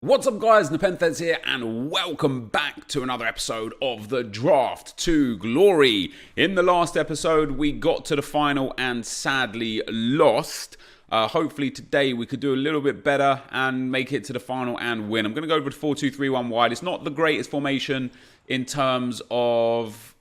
What's up guys, NepentheZ here and welcome back to another episode of the Draft to Glory. In the last episode we got to the final and sadly lost. Hopefully today we could do a little bit better and make it to the final and win. I'm going to go with 4-2-3-1 wide. It's not the greatest formation in terms of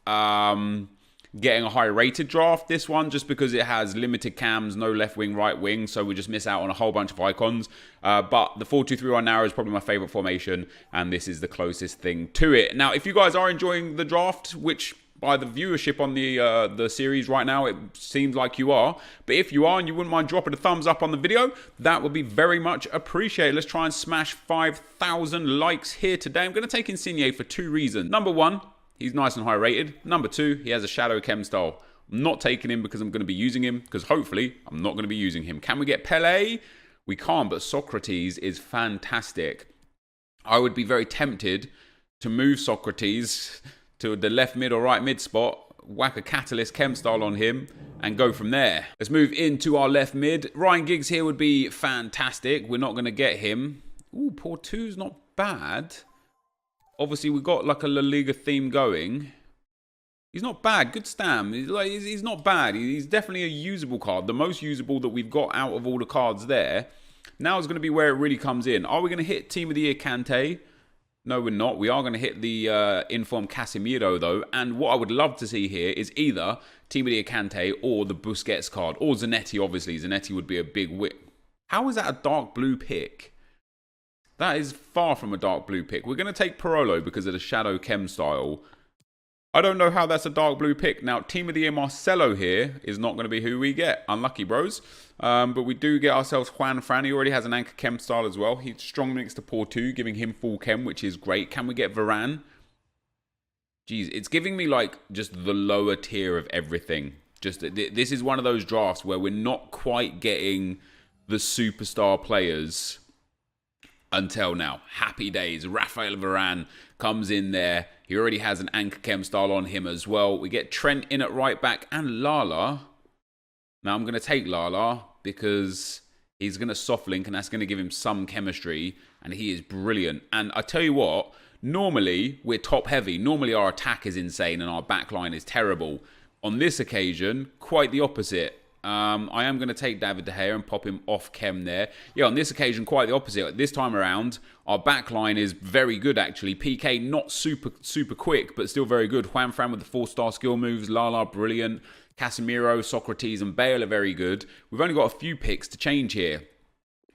getting a high rated draft, this one, just because it has limited cams, no left wing, right wing, so we just miss out on a whole bunch of icons. But the 4-2-3-1 now is probably my favorite formation, and this is the closest thing to it. Now, if you guys are enjoying the draft, which by the viewership on the series right now, it seems like you are. But if you are and you wouldn't mind dropping a thumbs up on the video, that would be very much appreciated. Let's try and smash 5,000 likes here today. I'm going to take Insigne for two reasons. Number one, he's nice and high rated. Number two, he has a shadow chem style. I'm not taking him because I'm going to be using him, because hopefully I'm not going to be using him. Can we get Pele? We can't, but Socrates is fantastic. I would be very tempted to move Socrates to the left mid or right mid spot, whack a catalyst chem style on him, and go from there. Let's move into our left mid. Ryan Giggs here would be fantastic. We're not going to get him. Ooh, Porto's not bad. Obviously, we got like a La Liga theme going. He's not bad. Good stam. He's not bad. He's definitely a usable card. The most usable that we've got out of all the cards there. Now is going to be where it really comes in. Are we going to hit Team of the Year Kante? No, we're not. We are going to hit the Inform Casemiro, though. And what I would love to see here is either Team of the Year Kante or the Busquets card. Or Zanetti, obviously. Zanetti would be a big win. How is that a dark blue pick? That is far from a dark blue pick. We're going to take Parolo because of the Shadow Chem style. I don't know how that's a dark blue pick. Now, Team of the Year Marcelo here is not going to be who we get. Unlucky, bros. But we do get ourselves Juan Fran. He already has an Anchor Chem style as well. He's strong next to Porto, giving him full Chem, which is great. Can we get Varane? Jeez, it's giving me like just the lower tier of everything. Just this is one of those drafts where we're not quite getting the superstar players until now. Happy days. Rafael Varane comes in there. He already has an Anchor Chem style on him as well. We get Trent in at right back and Lala. Now I'm going to take Lala because he's going to soft link and that's going to give him some chemistry. And he is brilliant. And I tell you what, normally we're top heavy. Normally our attack is insane and our back line is terrible. On this occasion, quite the opposite. I am going to take David De Gea and pop him off Chem there. Yeah, on this occasion, quite the opposite. This time around, our backline is very good, actually. PK, not super quick, but still very good. Juan Fran with the 4-star skill moves. Lala, brilliant. Casemiro, Socrates, and Bale are very good. We've only got a few picks to change here.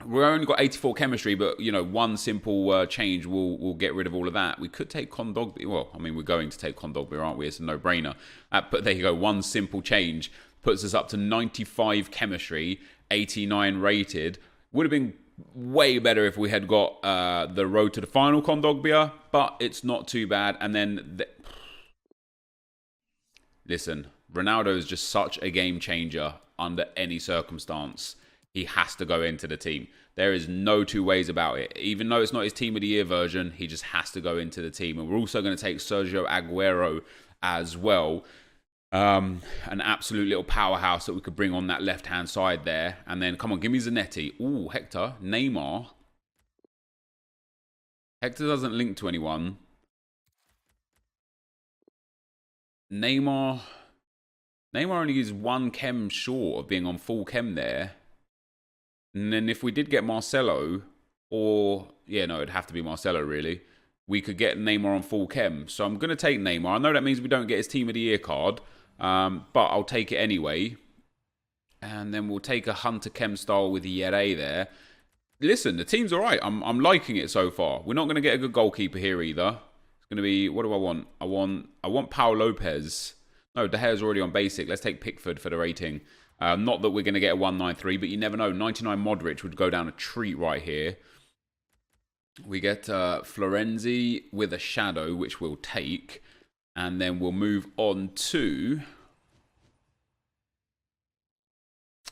We've only got 84 chemistry, but, you know, one simple change will get rid of all of that. We could take Kondogbia. Well, I mean, we're going to take Kondogbia, aren't we? It's a no-brainer. But there you go. One simple change puts us up to 95 chemistry, 89 rated. Would have been way better if we had got the road to the final Kondogbia, but it's not too bad. And then, listen, Ronaldo is just such a game changer under any circumstance. He has to go into the team. There is no two ways about it. Even though it's not his Team of the Year version, he just has to go into the team. And we're also going to take Sergio Aguero as well. An absolute little powerhouse that we could bring on that left-hand side there. And then, come on, give me Zanetti. Ooh, Hector. Neymar. Hector doesn't link to anyone. Neymar only is one Chem short of being on full Chem there. And then if we did get Marcelo, or, yeah, no, it'd have to be Marcelo, really. We could get Neymar on full Chem. So I'm going to take Neymar. I know that means we don't get his Team of the Year card. But I'll take it anyway. And then we'll take a Hunter Chem style with Yere there. Listen, the team's all right. I'm liking it so far. We're not going to get a good goalkeeper here either. It's going to be, what do I want? I want Pau Lopez. No, De Gea's already on basic. Let's take Pickford for the rating. Not that we're going to get a 193, but you never know. 99 Modric would go down a treat right here. We get Florenzi with a shadow, which we'll take. And then we'll move on to...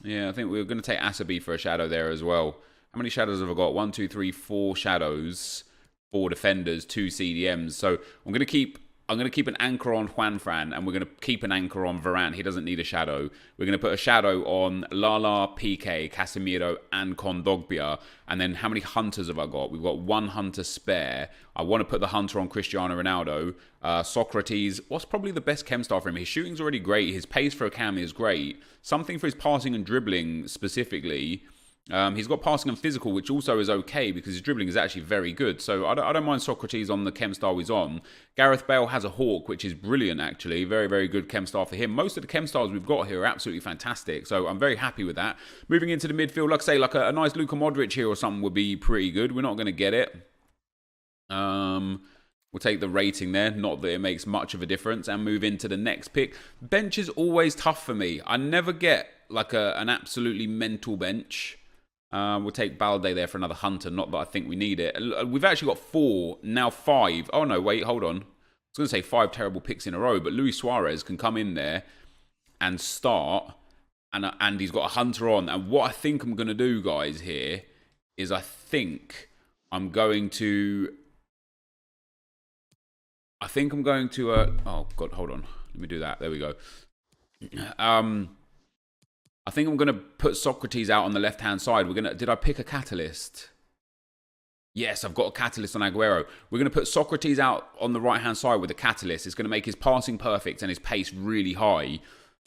Yeah, I think we're going to take Asabi for a shadow there as well. How many shadows have I got? 1, 2, 3, 4 shadows. 4 defenders, 2 CDMs. So I'm going to keep I'm going to keep an anchor on Juanfran, and we're going to keep an anchor on Varane. He doesn't need a shadow. We're going to put a shadow on Lala, Piqué, Casemiro, and Kondogbia. And then how many hunters have I got? We've got 1 hunter spare. I want to put the hunter on Cristiano Ronaldo. Socrates, what's probably the best chem star for him? His shooting's already great. His pace for a cam is great. Something for his passing and dribbling specifically. He's got passing and physical, which also is okay because his dribbling is actually very good. So I don't mind Socrates on the chem star he's on. Gareth Bale has a hawk, which is brilliant actually. Very, very good chem star for him. Most of the chem stars we've got here are absolutely fantastic. So I'm very happy with that. Moving into the midfield, like I say, like a nice Luka Modric here or something would be pretty good. We're not going to get it. We'll take the rating there. Not that it makes much of a difference. And move into the next pick. Bench is always tough for me. I never get like an absolutely mental bench. We'll take Balde there for another hunter. Not that I think we need it. We've actually got 4, now 5. Oh, no, wait, hold on. I was going to say 5 terrible picks in a row, but Luis Suarez can come in there and start. And he's got a hunter on. And what I think I'm going to do, guys, here is I think I'm going to... oh, God, hold on. Let me do that. There we go. I think I'm going to put Socrates out on the left-hand side. Did I pick a catalyst? Yes, I've got a catalyst on Aguero. We're going to put Socrates out on the right-hand side with a catalyst. It's going to make his passing perfect and his pace really high.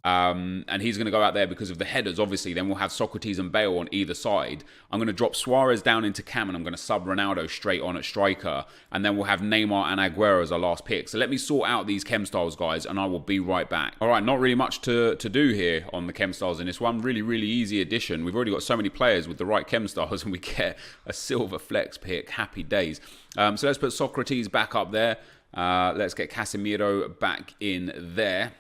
And he's going to go out there because of the headers, obviously. Then we'll have Socrates and Bale on either side. I'm going to drop Suarez down into cam, and I'm going to sub Ronaldo straight on at striker. And then we'll have Neymar and Aguero as our last pick. So let me sort out these chem styles, guys, and I will be right back. All right, not really much to do here on the chem styles in this one. Really, really easy addition. We've already got so many players with the right chem styles, and we get a silver flex pick. Happy days. So let's put Socrates back up there. Let's get Casemiro back in there.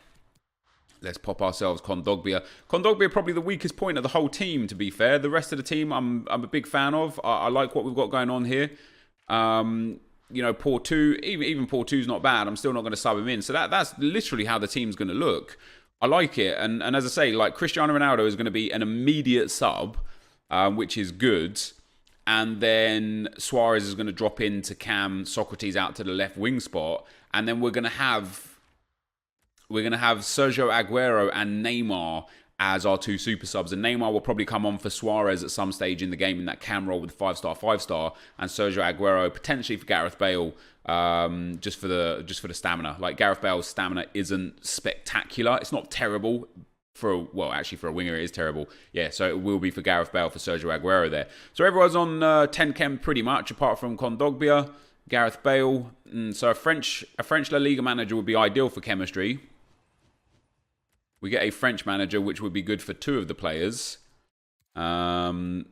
Let's pop ourselves Kondogbia. Kondogbia probably the weakest point of the whole team, to be fair. The rest of the team I'm a big fan of. I like what we've got going on here. You know, Porto, even Porto's not bad. I'm still not going to sub him in. So that's literally how the team's going to look. I like it. And as I say, like Cristiano Ronaldo is going to be an immediate sub, which is good. And then Suarez is going to drop into cam, Socrates out to the left wing spot. And then we're going to have Sergio Aguero and Neymar as our 2 super subs. And Neymar will probably come on for Suarez at some stage in the game in that cam role with 5-star, 5-star. And Sergio Aguero potentially for Gareth Bale, just for the stamina. Like Gareth Bale's stamina isn't spectacular. It's not terrible. For a winger it is terrible. Yeah, so it will be for Gareth Bale for Sergio Aguero there. So everyone's on 10 chem pretty much, apart from Kondogbia, Gareth Bale. So a French La Liga manager would be ideal for chemistry. We get a French manager, which would be good for 2 of the players. And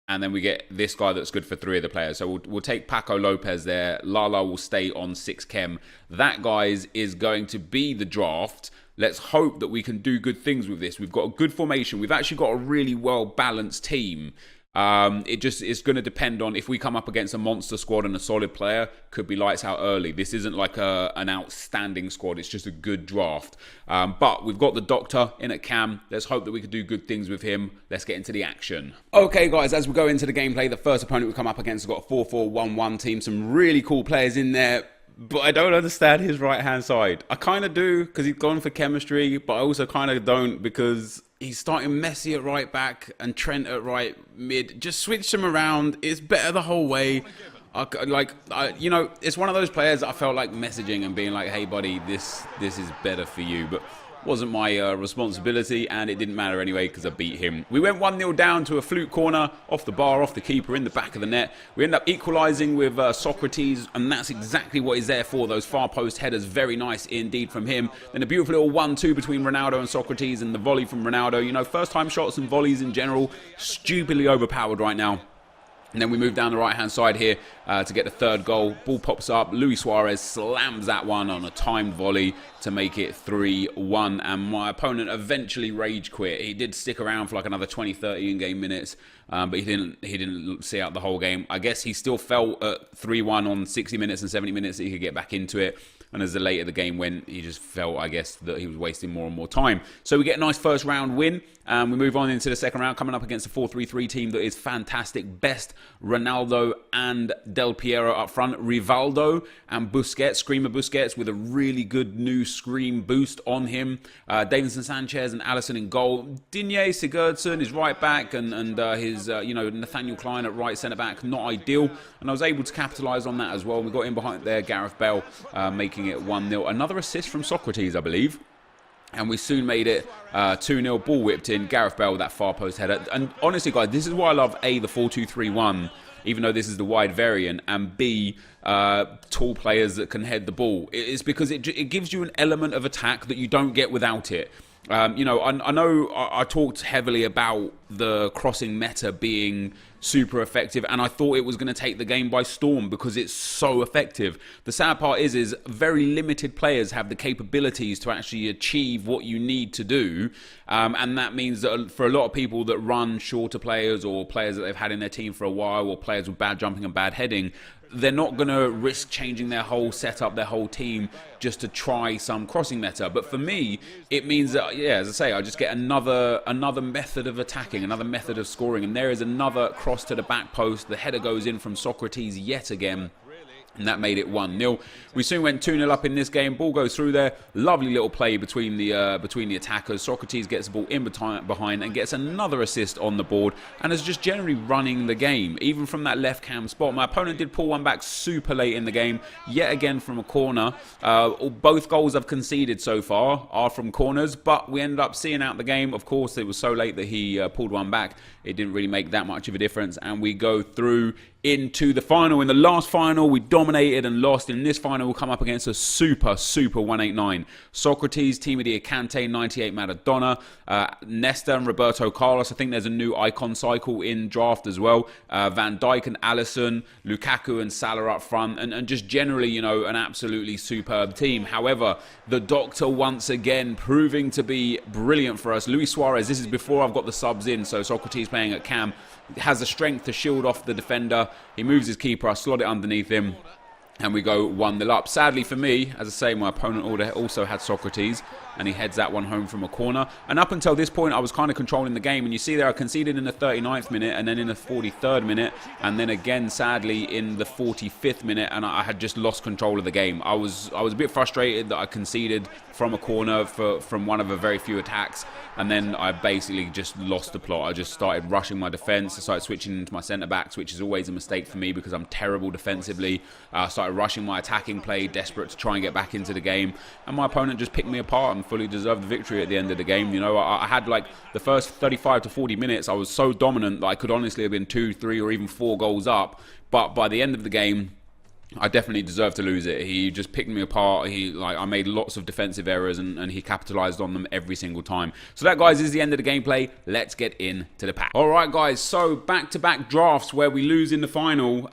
then we get this guy that's good for 3 of the players. So we'll take Paco Lopez there. Lala will stay on 6 chem. That, guys, is going to be the draft. Let's hope that we can do good things with this. We've got a good formation. We've actually got a really well-balanced team. It's going to depend on if we come up against a monster squad and a solid player, could be lights out early. This isn't like an outstanding squad. It's just a good draft. But we've got the doctor in at cam. Let's hope that we can do good things with him. Let's get into the action. Okay, guys, as we go into the gameplay, the first opponent we come up against has got a 4-4-1-1 team. Some really cool players in there. But I don't understand his right-hand side. I kind of do because he's gone for chemistry, but I also kind of don't because he's starting Messi at right back and Trent at right mid. Just switch them around. It's better the whole way. It's one of those players that I felt like messaging and being like, hey, buddy, this is better for you. But wasn't my responsibility, and it didn't matter anyway because I beat him. We went 1-0 down to a fluke corner, off the bar, off the keeper, in the back of the net. We end up equalising with Socrates, and that's exactly what he's there for, those far post headers. Very nice indeed from him. Then a beautiful little 1-2 between Ronaldo and Socrates, and the volley from Ronaldo. You know, first-time shots and volleys in general, stupidly overpowered right now. And then we move down the right-hand side here to get the 3rd goal. Ball pops up. Luis Suarez slams that one on a timed volley to make it 3-1. And my opponent eventually rage quit. He did stick around for like another 20-30 in-game minutes, but he didn't see out the whole game. I guess he still felt at 3-1 on 60 minutes and 70 minutes that he could get back into it. And as the later the game went, he just felt, I guess, that he was wasting more and more time. So we get a nice first round win. We move on into the second round, coming up against a 4-3-3 team that is fantastic. Best Ronaldo and Del Piero up front. Rivaldo and Busquets, Screamer Busquets, with a really good new Scream boost on him. Davinson Sanchez and Alisson in goal. Digne Sigurdsson is right back, and his Nathaniel Klein at right centre back, not ideal. And I was able to capitalise on that as well. We got in behind there, Gareth Bale making it 1-0. Another assist from Socrates, I believe. And we soon made it 2-0, ball whipped in, Gareth Bale with that far post header. And honestly, guys, this is why I love A, the 4-2-3-1, even though this is the wide variant, and B, tall players that can head the ball. It's because it gives you an element of attack that you don't get without it. I know I talked heavily about the crossing meta being super effective, and I thought it was going to take the game by storm because it's so effective. The sad part is very limited players have the capabilities to actually achieve what you need to do, and that means that for a lot of people that run shorter players or players that they've had in their team for a while or players with bad jumping and bad heading, they're not going to risk changing their whole setup, their whole team, just to try some crossing meta. But for me, it means that, yeah, as I say, I just get another method of attacking, another method of scoring. And there is another cross to the back post. The header goes in from Socrates yet again. And that made it 1-0. We soon went 2-0 up in this game. Ball goes through there. Lovely little play between the attackers. Socrates gets the ball in behind and gets another assist on the board and is just generally running the game, even from that left cam spot. My opponent did pull one back super late in the game, yet again from a corner. Both goals I've conceded so far are from corners, but we ended up seeing out the game. Of course, it was so late that he pulled one back. It didn't really make that much of a difference, and we go through into the final. In the last final, we dominated and lost. In this final, we'll come up against a super 189. Socrates, Team of the Acante, 98 Maradona, Nesta and Roberto Carlos. I think there's a new icon cycle in draft as well. Van Dijk and Alisson, Lukaku and Salah up front, and just generally, an absolutely superb team. However, the Doctor once again proving to be brilliant for us. Luis Suarez, this is before I've got the subs in, so Socrates playing at cam, has the strength to shield off the defender. He moves his keeper, I slot it underneath him, and we go 1-0 up. Sadly for me, as I say, my opponent also had Socrates, and he heads that one home from a corner. And up until this point, I was kind of controlling the game. And you see there, I conceded in the 39th minute, and then in the 43rd minute, and then again, sadly, in the 45th minute, and I had just lost control of the game. I was a bit frustrated that I conceded from a corner from one of a very few attacks, and then I basically just lost the plot. I just started rushing my defence. I started switching into my centre-backs, which is always a mistake for me because I'm terrible defensively. I started rushing my attacking play, desperate to try and get back into the game, and my opponent just picked me apart and fully deserved the victory at the end of the game. I had like the first 35 to 40 minutes, I was so dominant that I could honestly have been 2, 3 or even 4 goals up, but by the end of the game, I definitely deserved to lose it. He just picked me apart. I made lots of defensive errors and he capitalized on them every single time. So that, guys, is the end of the gameplay. Let's get into the pack. All right, guys. So back-to-back drafts where we lose in the final.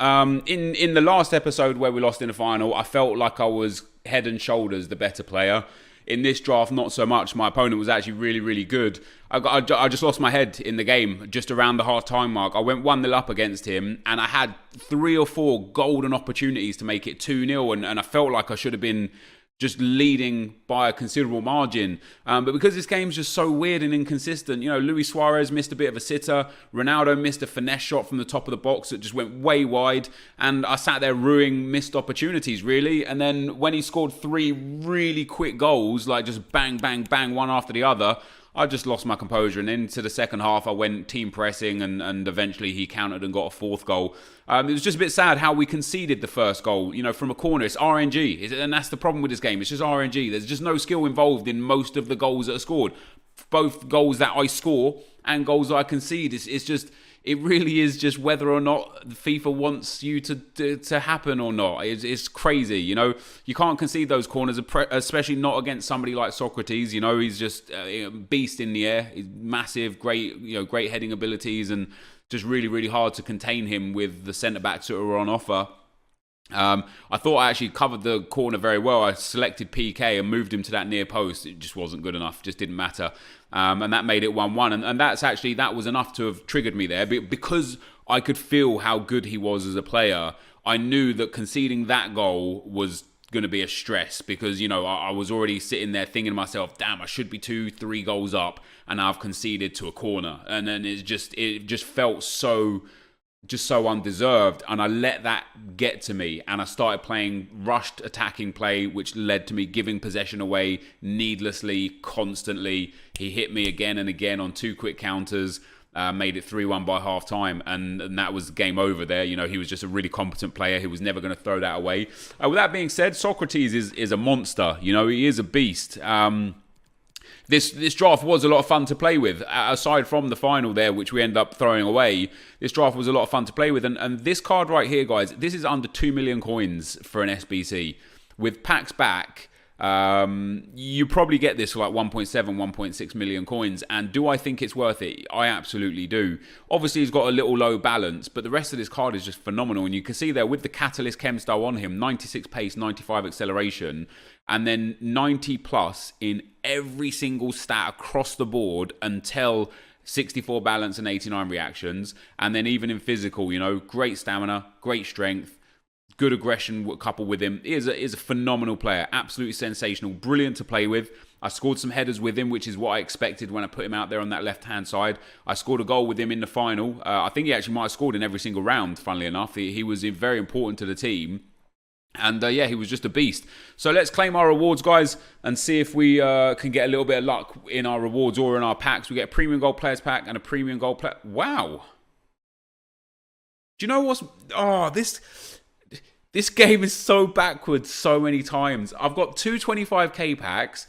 In the last episode where we lost in the final, I felt like I was head and shoulders the better player. In this draft, not so much. My opponent was actually really, really good. I just lost my head in the game, just around the half-time mark. I went 1-0 up against him, and I had 3 or 4 golden opportunities to make it 2-0, and I felt like I should have been just leading by a considerable margin. But because this game's just so weird and inconsistent, Luis Suarez missed a bit of a sitter. Ronaldo missed a finesse shot from the top of the box that just went way wide. And I sat there ruining missed opportunities, really. And then when he scored 3 really quick goals, like just bang, bang, bang, one after the other, I just lost my composure, and into the second half I went team pressing, and eventually he countered and got a 4th goal. It was just a bit sad how we conceded the first goal, from a corner. It's RNG, and that's the problem with this game. It's just RNG. There's just no skill involved in most of the goals that are scored. Both goals that I score and goals that I concede. It really is just whether or not FIFA wants you to happen or not. It's crazy, You can't concede those corners, especially not against somebody like Socrates. He's just a beast in the air. He's massive, great, great heading abilities, and just really, really hard to contain him with the centre-backs that were on offer. I thought I actually covered the corner very well. I selected PK and moved him to that near post. It just wasn't good enough. Just didn't matter. And that made it 1-1. And that was enough to have triggered me there. Because I could feel how good he was as a player, I knew that conceding that goal was going to be a stress because, you know, I was already sitting there thinking to myself, damn, I should be 2-3 goals up and I've conceded to a corner. And then it just felt so undeserved, and I let that get to me, and I started playing rushed attacking play, which led to me giving possession away needlessly, constantly. He hit me again and again on 2 quick counters, made it 3-1 by half time, and that was game over there. You know, he was just a really competent player. He was never going to throw that away. With that being said, Socrates is a monster. You know, he is a beast. This draft was a lot of fun to play with. Aside from the final there, which we end up throwing away, this draft was a lot of fun to play with. And this card right here, guys, this is under 2 million coins for an SBC. With packs back, you probably get this for like 1.7, 1.6 million coins. And do I think it's worth it? I absolutely do. Obviously, he's got a little low balance, but the rest of this card is just phenomenal. And you can see there with the Catalyst Chem style on him, 96 pace, 95 acceleration, and then 90 plus in every single stat across the board until 64 balance and 89 reactions. And then even in physical, you know, great stamina, great strength, good aggression coupled with him. He is a phenomenal player, absolutely sensational, brilliant to play with. I scored some headers with him, which is what I expected when I put him out there on that left-hand side. I scored a goal with him in the final. I think he actually might have scored in every single round, funnily enough. He was very important to the team. And yeah, he was just a beast. So let's claim our rewards, guys, and see if we can get a little bit of luck in our rewards or in our packs. We get a premium gold players pack and a premium gold player. Wow. Do you know what's... Oh, this game is so backwards so many times. I've got 2 25k packs.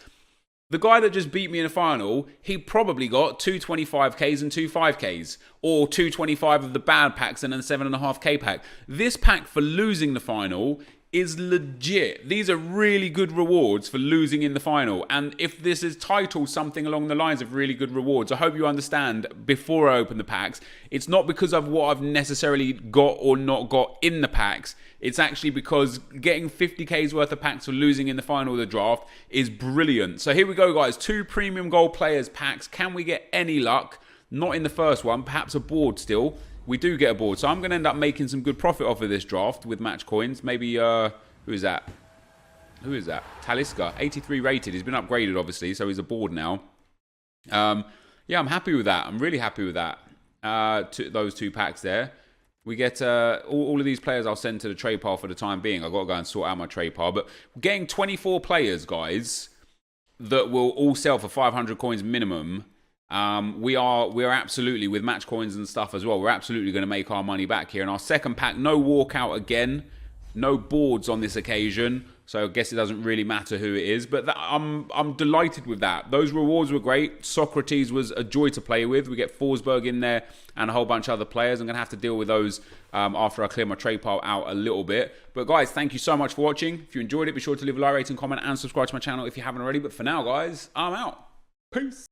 The guy that just beat me in the final, he probably got 2 25ks and 2 5ks. Or 2 25 of the bad packs and then 7.5k pack. This pack for losing the final is legit. These are really good rewards for losing in the final. And if this is titled something along the lines of really good rewards, I hope you understand before I open the packs, it's not because of what I've necessarily got or not got in the packs. It's actually because getting 50k's worth of packs for losing in the final of the draft is brilliant. So here we go, guys. 2 premium gold players packs. Can we get any luck? Not in the first one. Perhaps a board still. We do get a board. So I'm going to end up making some good profit off of this draft with match coins. Maybe, who is that? Who is that? Talisca, 83 rated. He's been upgraded, obviously, so he's a board now. Yeah, I'm happy with that. I'm really happy with that. Those 2 packs there. We get all of these players I'll send to the trade pile for the time being. I've got to go and sort out my trade pile. But getting 24 players, guys, that will all sell for 500 coins minimum. We are absolutely, with match coins and stuff as well, we're absolutely going to make our money back here. And our second pack, no walkout again, no boards on this occasion, so I guess it doesn't really matter who it is, but I'm delighted with that. Those rewards were great. Socrates was a joy to play with. We get Forsberg in there and a whole bunch of other players. I'm going to have to deal with those after I clear my trade pile out a little bit. But guys, thank you so much for watching. If you enjoyed it, be sure to leave a like, rating, comment, and subscribe to my channel if you haven't already. But for now, guys, I'm out. Peace.